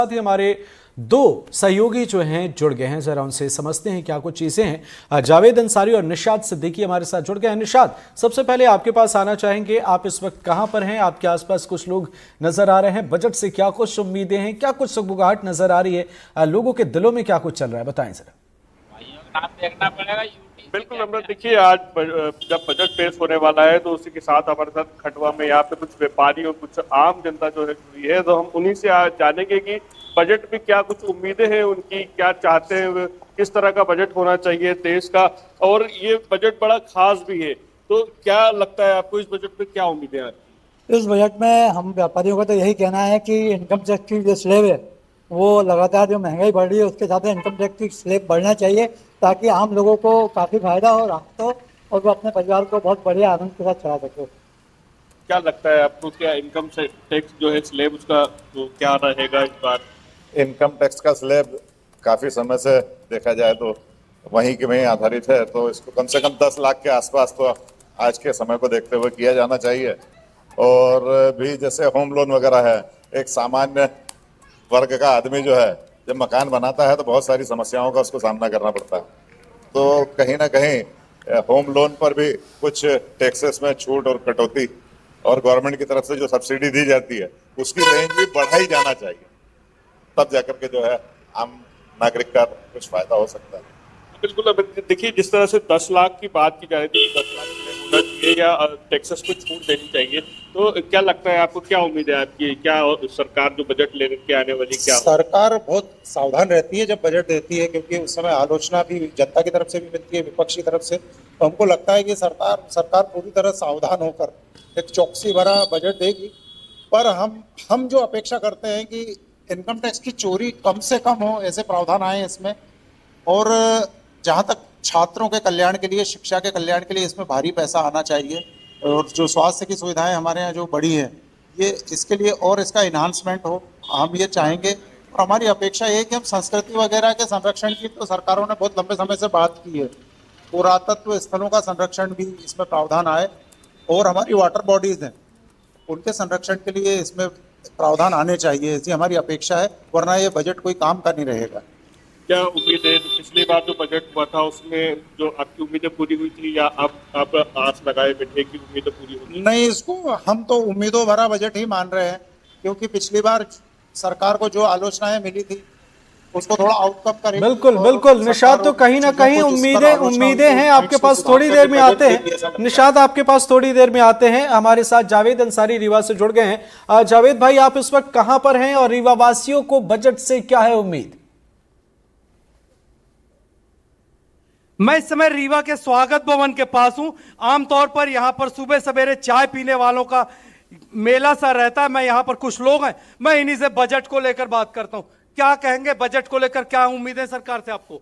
साथ ही हमारे दो सहयोगी जो हैं जुड़ गए हैं, जरा उनसे समझते हैं क्या कुछ चीजें हैं। जावेद अंसारी और निशात सिद्दीकी हमारे साथ जुड़ गए हैं। निशात, सबसे पहले आपके पास आना चाहेंगे, आप इस वक्त कहां पर हैं? आपके आसपास कुछ लोग नजर आ रहे हैं, बजट से क्या कुछ उम्मीदें हैं, क्या कुछ सुगबुगाहट नजर आ रही है, लोगों के दिलों में क्या कुछ चल रहा है, बताएं जरा। देखना पड़ेगा। बिल्कुल अमृत, देखिए आज जब बजट पेश होने वाला है तो उसी के साथ हमारे साथ खटवा में यहाँ पे कुछ व्यापारी और कुछ आम जनता जो है जुड़ी है, तो हम उन्हीं से आज जानेंगे कि बजट में क्या कुछ उम्मीदें हैं उनकी, क्या चाहते हैं, किस तरह का बजट होना चाहिए देश का, और ये बजट बड़ा खास भी है। तो क्या लगता है आपको, इस बजट में क्या उम्मीदें आ रही? इस बजट में हम व्यापारियों का तो यही कहना है कि इनकम टैक्स की जो स्लैब है वो लगातार जो महंगाई बढ़ रही है उसके साथ इनकम टैक्स की स्लैब बढ़ना चाहिए, ताकि आम लोगों को काफ़ी फायदा हो, राहत हो और वो अपने परिवार को बहुत बढ़िया आनंद के साथ चला सके। क्या लगता है आपको, क्या इनकम टैक्स जो है स्लैब उसका तो क्या रहेगा इस बार? इनकम टैक्स का स्लैब काफी समय से देखा जाए तो वहीं के वहीं आधारित है, तो इसको कम से कम 10 लाख के आसपास तो आज के समय को देखते हुए किया जाना चाहिए। और भी जैसे होम लोन वगैरह है, एक सामान्य वर्ग का आदमी जो है जब मकान बनाता है तो बहुत सारी समस्याओं का उसको सामना करना पड़ता है, तो कहीं ना कहीं होम लोन पर भी कुछ टैक्सेस में छूट और कटौती और गवर्नमेंट की तरफ से जो सब्सिडी दी जाती है उसकी रेंज भी बढ़ाई जाना चाहिए, तब जाकर के जो है आम नागरिक का कुछ फायदा हो सकता है। बिल्कुल। अब देखिए, जिस तरह से 10 लाख की बात की जा रही थी, 10 लाख होना चाहिए या टैक्सेस को छूट देनी चाहिए, तो क्या लगता है आपको, क्या उम्मीद है आपकी, क्या सरकार जो बजट लेने के आने वाली क्या हो? सरकार बहुत सावधान रहती है जब बजट देती है, क्योंकि उस समय आलोचना भी जनता की तरफ से भी मिलती है, विपक्ष की तरफ से। तो हमको लगता है कि सरकार पूरी तरह सावधान होकर एक चौकसी भरा बजट देगी। पर हम जो अपेक्षा करते हैं कि इनकम टैक्स की चोरी कम से कम हो, ऐसे प्रावधान आए इसमें। और जहाँ तक छात्रों के कल्याण के लिए, शिक्षा के कल्याण के लिए इसमें भारी पैसा आना चाहिए, और जो स्वास्थ्य की सुविधाएं हमारे यहाँ जो बढ़ी हैं, ये इसके लिए और इसका इन्हांसमेंट हो, हम ये चाहेंगे। और हमारी अपेक्षा ये है कि हम संस्कृति वगैरह के संरक्षण की तो सरकारों ने बहुत लंबे समय से बात की है, पुरातत्व स्थलों का संरक्षण भी इसमें प्रावधान आए, और हमारी वाटर बॉडीज हैं उनके संरक्षण के लिए इसमें प्रावधान आने चाहिए, ऐसी हमारी अपेक्षा है, वरना ये बजट कोई काम का नहीं रहेगा। क्या उम्मीद है, पिछली बार जो बजट हुआ था उसमें जो आपकी उम्मीदें पूरी हुई थी, या आप आस लगाए बैठे कि उम्मीदें पूरी होंगी? नहीं, इसको हम तो उम्मीदों भरा बजट ही मान रहे हैं, क्योंकि पिछली बार सरकार को जो आलोचनाएं मिली थी उसको थोड़ा आउटकम करेंगे। बिल्कुल बिल्कुल निशात, तो कहीं ना कहीं उम्मीदें हैं। आपके पास थोड़ी देर में आते हैं निशात, आपके पास थोड़ी देर में आते हैं। हमारे साथ जावेद अंसारी रीवा से जुड़ गए हैं। जावेद भाई, आप इस वक्त कहां पर हैं और रीवा वासियों को बजट से क्या है उम्मीद? मैं इस समय रीवा के स्वागत भवन के पास हूं। आमतौर पर यहां पर सुबह सवेरे चाय पीने वालों का मेला सा रहता है। मैं यहां पर कुछ लोग हैं, मैं इन्हीं से बजट को लेकर बात करता हूं। क्या कहेंगे बजट को लेकर, क्या उम्मीदें सरकार से आपको?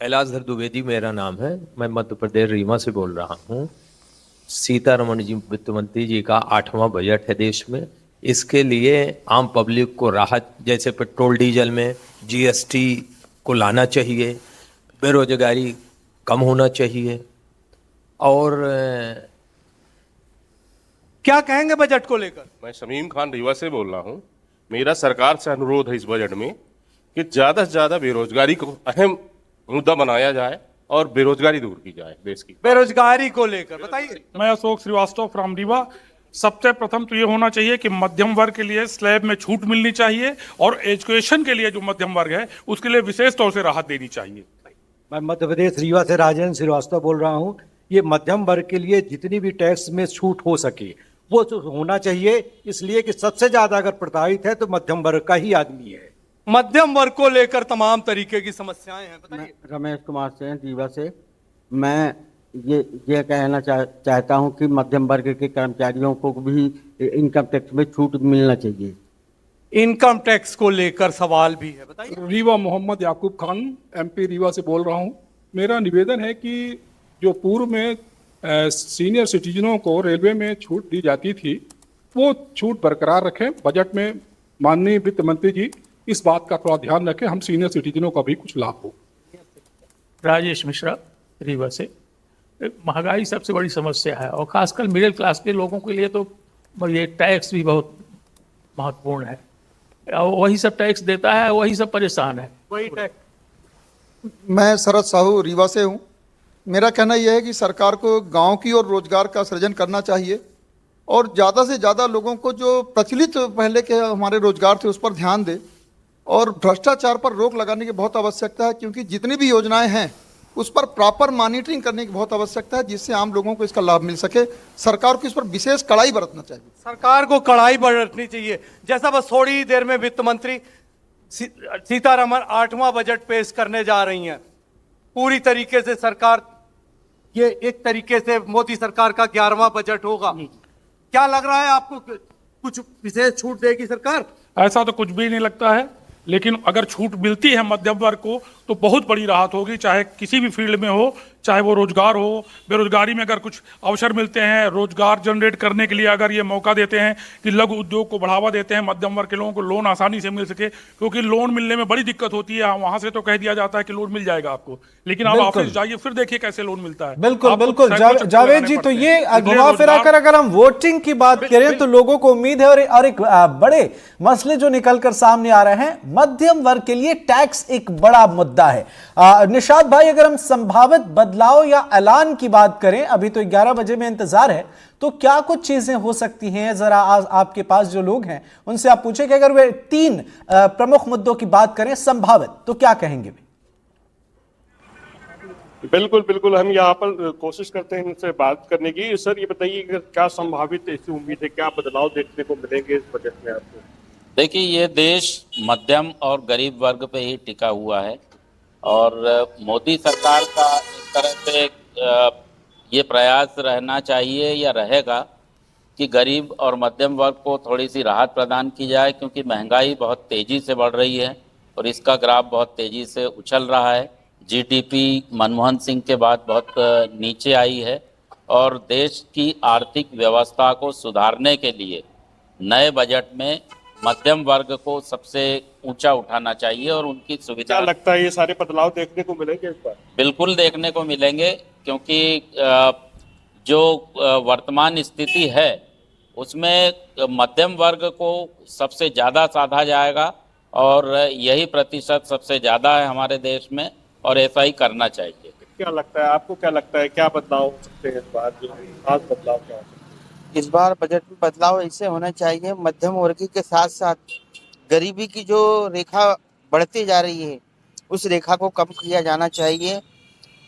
कैलाशधर द्विवेदी मेरा नाम है, मैं मध्य प्रदेश रीवा से बोल रहा हूं। सीतारमण जी वित्त मंत्री जी का 8वां बजट है देश में। इसके लिए आम पब्लिक को राहत, जैसे पेट्रोल डीजल में जीएसटी को लाना चाहिए, बेरोजगारी कम होना चाहिए, और क्या कहेंगे बजट को लेकर? मैं शमीम खान रीवा से बोल रहा हूं। मेरा सरकार से अनुरोध है इस बजट में कि ज्यादा से ज्यादा बेरोजगारी को अहम मुद्दा बनाया जाए और बेरोजगारी दूर की जाए देश की। बेरोजगारी को लेकर बताइए। मैं अशोक श्रीवास्तव फ्रॉम रीवा। सबसे प्रथम तो ये होना चाहिए कि मध्यम वर्ग के लिए स्लैब में छूट मिलनी चाहिए, और एजुकेशन के लिए जो मध्यम वर्ग है उसके लिए विशेष तौर से राहत देनी चाहिए। मैं मध्य प्रदेश रीवा से राजेंद्र श्रीवास्तव बोल रहा हूँ। ये मध्यम वर्ग के लिए जितनी भी टैक्स में छूट हो सके वो तो होना चाहिए, इसलिए कि सबसे ज्यादा अगर प्रताड़ित है तो मध्यम वर्ग का ही आदमी है। मध्यम वर्ग को लेकर तमाम तरीके की समस्याएं हैं, बताइए। रमेश कुमार सेन रीवा से। मैं ये कहना चाहता हूं कि मध्यम वर्ग के कर्मचारियों को भी इनकम टैक्स में छूट मिलना चाहिए। इनकम टैक्स को लेकर सवाल भी है, बताइए। रीवा मोहम्मद याकूब खान, एमपी रीवा से बोल रहा हूं। मेरा निवेदन है कि जो पूर्व में सीनियर सिटीजनों को रेलवे में छूट दी जाती थी वो छूट बरकरार रखें। बजट में माननीय वित्त मंत्री जी इस बात का थोड़ा ध्यान रखें, हम सीनियर सिटीजनों का भी कुछ लाभ हो। राजेश मिश्रा रीवा से। महंगाई सबसे बड़ी समस्या है, और खासकर मिडिल क्लास के लोगों के लिए तो ये टैक्स भी बहुत महत्वपूर्ण है। वही सब टैक्स देता है, वही सब परेशान है। वही टैक्स। मैं शरद साहू रीवा से हूँ। मेरा कहना यह है कि सरकार को गांव की और रोजगार का सृजन करना चाहिए और ज़्यादा से ज़्यादा लोगों को जो प्रचलित पहले के हमारे रोजगार थे उस पर ध्यान दे और भ्रष्टाचार पर रोक लगाने की बहुत आवश्यकता है, क्योंकि जितनी भी योजनाएं हैं उस पर प्रॉपर मॉनिटरिंग करने की बहुत आवश्यकता है, जिससे आम लोगों को इसका लाभ मिल सके। सरकार को इस पर विशेष कड़ाई बरतना चाहिए। सरकार को कड़ाई बरतनी चाहिए। जैसा बस थोड़ी देर में वित्त मंत्री सीतारमण 8वां बजट पेश करने जा रही हैं। पूरी तरीके से सरकार, ये एक तरीके से मोदी सरकार का 11वां बजट होगा। क्या लग रहा है आपको, कुछ विशेष छूट देगी सरकार? ऐसा तो कुछ भी नहीं लगता है, लेकिन अगर छूट मिलती है मध्यम वर्ग को तो बहुत बड़ी राहत होगी, चाहे किसी भी फील्ड में हो, चाहे वो रोजगार हो। बेरोजगारी में अगर कुछ अवसर मिलते हैं, रोजगार जनरेट करने के लिए अगर ये मौका देते हैं कि लघु उद्योग को बढ़ावा देते हैं, मध्यम वर्ग के लोगों को लोन आसानी से मिल सके, क्योंकि लोन मिलने में बड़ी दिक्कत होती है। वहां से तो कह दिया जाता है कि लोन मिल जाएगा आपको, लेकिन आप ऑफिस जाइए फिर देखिए कैसे लोन मिलता है। बिल्कुल आपको बिल्कुल सैकड़ों चक्कर जावेद लगाने जी, तो पड़ते ये हैं। घुमा फिरा कर अगर हम वोटिंग की बात करें तो लोगों को उम्मीद है और एक बड़े मसले जो निकलकर सामने आ रहे हैं, मध्यम वर्ग के लिए टैक्स एक बड़ा मुद्दा है। निशाद भाई, अगर हम संभावित बदलाव या ऐलान की बात करें, अभी तो 11 बजे में इंतजार है, तो क्या कुछ चीजें हो सकती हैं? जरा आपके पास जो लोग हैं उनसे आप पूछें कि अगर वे 3 प्रमुख मुद्दों की बात करें संभावित, तो क्या कहेंगे वे? बिल्कुल बिल्कुल, हम यहाँ पर कोशिश करते हैं इनसे बात करने की। सर ये बताइए कि क्या संभावित ऐसी उम्मीद है, क्या बदलाव देखने को मिलेंगे इस बजट में आपको? देखिए, ये देश मध्यम और गरीब वर्ग पे ही टिका हुआ है और मोदी सरकार का इस तरह से ये प्रयास रहना चाहिए या रहेगा कि गरीब और मध्यम वर्ग को थोड़ी सी राहत प्रदान की जाए, क्योंकि महंगाई बहुत तेज़ी से बढ़ रही है और इसका ग्राफ बहुत तेज़ी से उछल रहा है। जीडीपी मनमोहन सिंह के बाद बहुत नीचे आई है और देश की आर्थिक व्यवस्था को सुधारने के लिए नए बजट में मध्यम वर्ग को सबसे ऊंचा उठाना चाहिए और उनकी सुविधा। क्या लगता है ये सारे बदलाव देखने को मिलेंगे इस बार? बिल्कुल देखने को मिलेंगे, क्योंकि जो वर्तमान स्थिति है उसमें मध्यम वर्ग को सबसे ज़्यादा साधा जाएगा और यही प्रतिशत सबसे ज़्यादा है हमारे देश में और ऐसा ही करना चाहिए। क्या लगता है आपको, क्या लगता है क्या बदलाव हो सकते हैं इस बार, जो खास बदलाव क्या हो सकते हैं? इस बार बजट में बदलाव ऐसे होना चाहिए, मध्यम वर्ग के साथ साथ गरीबी की जो रेखा बढ़ती जा रही है उस रेखा को कम किया जाना चाहिए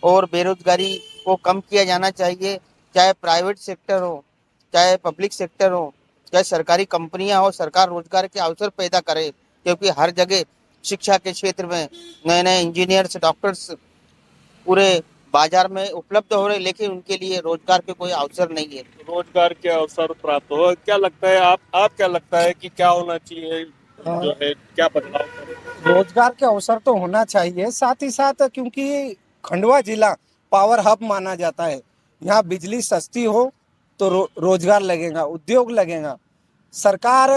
और बेरोजगारी को कम किया जाना चाहिए। चाहे प्राइवेट सेक्टर हो, चाहे पब्लिक सेक्टर हो, चाहे सरकारी कंपनियां हो, सरकार रोजगार के अवसर पैदा करे, क्योंकि हर जगह शिक्षा के क्षेत्र में नए नए इंजीनियर्स, डॉक्टर्स पूरे बाजार में उपलब्ध हो रहे, लेकिन उनके लिए रोजगार के कोई अवसर नहीं है। रोजगार के अवसर प्राप्त हो, क्या लगता है आप क्या लगता है कि क्या होना चाहिए, जो है क्या बदलाव करें? रोजगार के अवसर तो होना चाहिए, साथ ही साथ क्योंकि खंडवा जिला पावर हब माना जाता है, यहाँ बिजली सस्ती हो तो रोजगार लगेगा, उद्योग लगेगा। सरकार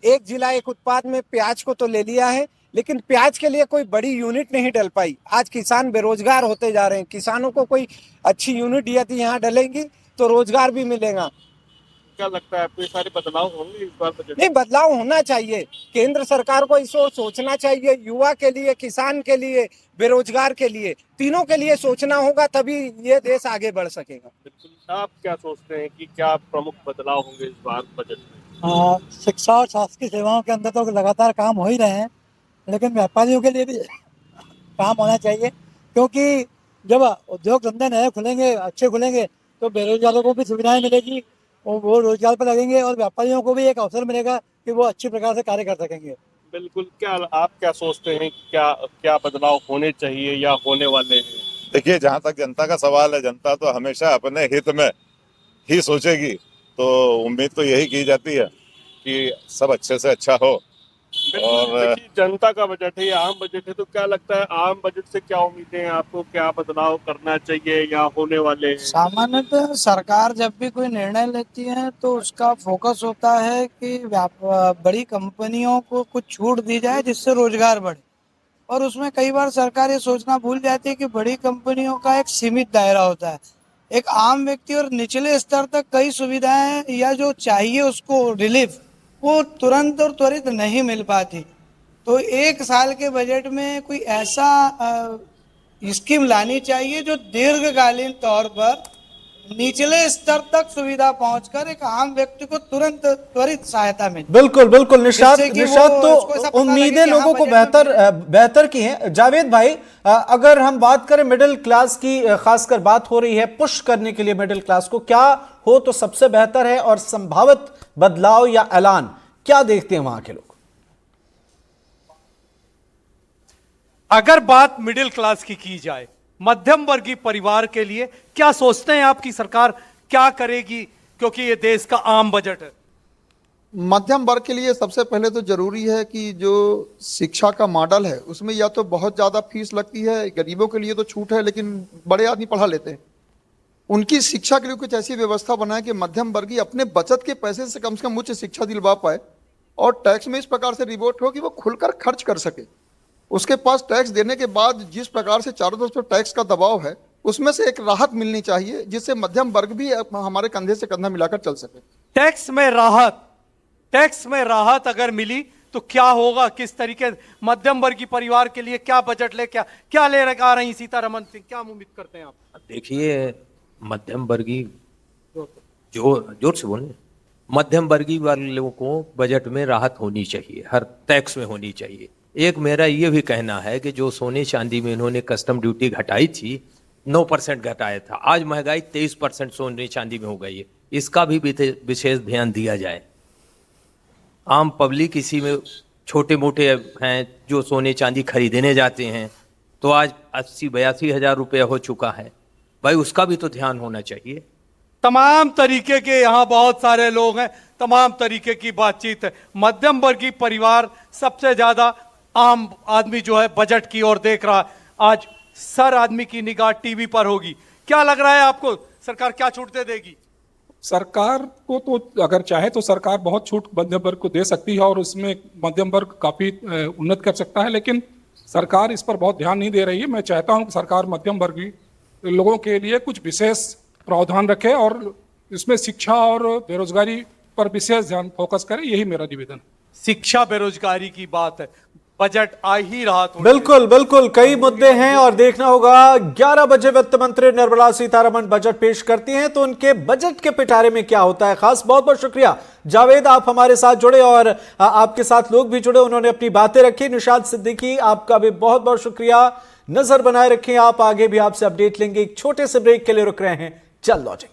एक जिला एक उत्पाद में प्याज को तो ले लिया है, लेकिन प्याज के लिए कोई बड़ी यूनिट नहीं डल पाई। आज किसान बेरोजगार होते जा रहे हैं। किसानों को कोई अच्छी यूनिट यदि यहाँ डलेंगी तो रोजगार भी मिलेगा। क्या लगता है आपको ये सारे बदलाव होंगे इस बार बजट? नहीं, बदलाव होना चाहिए। केंद्र सरकार को इसको सोचना चाहिए, युवा के लिए, किसान के लिए, बेरोजगार के लिए, तीनों के लिए सोचना होगा, तभी ये देश आगे बढ़ सकेगा। बिल्कुल। आप क्या सोचते हैं कि क्या प्रमुख बदलाव होंगे इस बार बजट में? शिक्षा और शासकीय सेवाओं के अंदर तो लगातार काम हो ही रहे हैं, लेकिन व्यापारियों के लिए भी काम होना चाहिए, क्योंकि जब उद्योग धंधे नए खुलेंगे, अच्छे खुलेंगे, तो बेरोजगारों को भी सुविधाएं मिलेगी और वो रोजगार पर लगेंगे और व्यापारियों को भी एक अवसर मिलेगा कि वो अच्छी प्रकार से कार्य कर सकेंगे। बिल्कुल। क्या आप क्या सोचते हैं, क्या बदलाव होने चाहिए या होने वाले हैं? देखिए, जहाँ तक जनता का सवाल है, जनता तो हमेशा अपने हित में ही सोचेगी, तो उम्मीद तो यही की जाती है कि सब अच्छे से अच्छा हो। और देखिए, जनता का बजट है, ये आम बजट है, तो क्या लगता है आम बजट से क्या उम्मीदें हैं आपको, क्या बदलाव करना चाहिए या होने वाले हैं? सामान्यतः सरकार जब भी कोई निर्णय लेती है तो उसका फोकस होता है कि बड़ी कंपनियों को कुछ छूट दी जाए जिससे रोजगार बढ़े, और उसमें कई बार सरकार ये सोचना भूल जाती है कि बड़ी कंपनियों का एक सीमित दायरा होता है। एक आम व्यक्ति और निचले स्तर तक कई सुविधाएं या जो चाहिए उसको रिलीफ वो तुरंत और त्वरित नहीं मिल पाती। तो एक साल के बजट में कोई ऐसा स्कीम लानी चाहिए जो दीर्घकालीन तौर पर निचले स्तर तक सुविधा पहुंचकर एक आम व्यक्ति को तुरंत त्वरित सहायता मिले। बिल्कुल बिल्कुल निशात जिससे कि निशात वो उसको ऐसा तो पता उम्मीदें लगे कि लोगों हाँ, को बजट में बेहतर की हैं। जावेद भाई, अगर हम बात करें मिडिल क्लास की, खासकर बात हो रही है पुश करने के लिए मिडिल क्लास को, क्या हो तो सबसे बेहतर है और संभावित बदलाव या ऐलान क्या देखते हैं वहां के लोग? अगर बात मिडिल क्लास की जाए, मध्यम वर्गीय परिवार के लिए क्या सोचते हैं आपकी सरकार क्या करेगी, क्योंकि ये देश का आम बजट है? मध्यम वर्ग के लिए सबसे पहले तो जरूरी है कि जो शिक्षा का मॉडल है उसमें या तो बहुत ज़्यादा फीस लगती है, गरीबों के लिए तो छूट है लेकिन बड़े आदमी पढ़ा लेते हैं, उनकी शिक्षा के लिए कुछ ऐसी व्यवस्था बनाए कि मध्यम वर्गीय अपने बचत के पैसे से कम उच्च शिक्षा दिलवा पाए और टैक्स में इस प्रकार से रिवोट हो कि वो खुलकर खर्च कर सके। उसके पास टैक्स देने के बाद जिस प्रकार से चारों तरफ टैक्स का दबाव है उसमें से एक राहत मिलनी चाहिए जिससे मध्यम वर्ग भी हमारे कंधे से कंधा मिलाकर चल सके। टैक्स में राहत अगर मिली तो क्या होगा, किस तरीके मध्यम वर्गीय परिवार के लिए क्या बजट ले क्या ले आ रही सीतारमण सिंह, क्या उम्मीद करते हैं आप? देखिए, मध्यम वर्गीय जोर से बोलने, मध्यम वर्गीय वाले लोगों को बजट में राहत होनी चाहिए, हर टैक्स में होनी चाहिए। एक मेरा ये भी कहना है कि जो सोने चांदी में इन्होंने कस्टम ड्यूटी घटाई थी, 9% घटाया था, आज महंगाई 23% सोने चांदी में हो गई है, इसका भी विशेष ध्यान दिया जाए। आम पब्लिक इसी में छोटे मोटे हैं जो सोने चांदी खरीदने जाते हैं तो आज 80-82 हज़ार रुपया हो चुका है, भाई उसका भी तो ध्यान होना चाहिए। तमाम तरीके के यहाँ बहुत सारे लोग हैं, तमाम तरीके की बातचीत है। मध्यम वर्गीय परिवार सबसे ज्यादा आम आदमी जो है बजट की ओर देख रहा है। आज सर आदमी की निगाह टीवी पर होगी, क्या लग रहा है आपको सरकार क्या छूट दे देगी? सरकार को तो अगर चाहे तो सरकार बहुत छूट मध्यम वर्ग को दे सकती है और उसमें मध्यम वर्ग काफी उन्नत कर सकता है, लेकिन सरकार इस पर बहुत ध्यान नहीं दे रही है। मैं चाहता हूं कि सरकार मध्यम वर्गीय लोगों के लिए कुछ विशेष प्रावधान रखे और इसमें शिक्षा और बेरोजगारी पर विशेष ध्यान फोकस करे, यही मेरा निवेदन है। शिक्षा बेरोजगारी की बात है, बजट आ ही रहा था। बिल्कुल बिल्कुल, कई मुद्दे हैं और देखना होगा 11 बजे वित्त मंत्री निर्मला सीतारमण बजट पेश करती हैं तो उनके बजट के पिटारे में क्या होता है खास। बहुत बहुत शुक्रिया जावेद, आप हमारे साथ जुड़े और आपके साथ लोग भी जुड़े, उन्होंने अपनी बातें रखी। निशात सिद्दीकी, आपका भी बहुत बहुत शुक्रिया। नजर बनाए रखें आप, आगे भी आपसे अपडेट लेंगे। एक छोटे से ब्रेक के लिए रुक रहे हैं, चल लौटेंगे।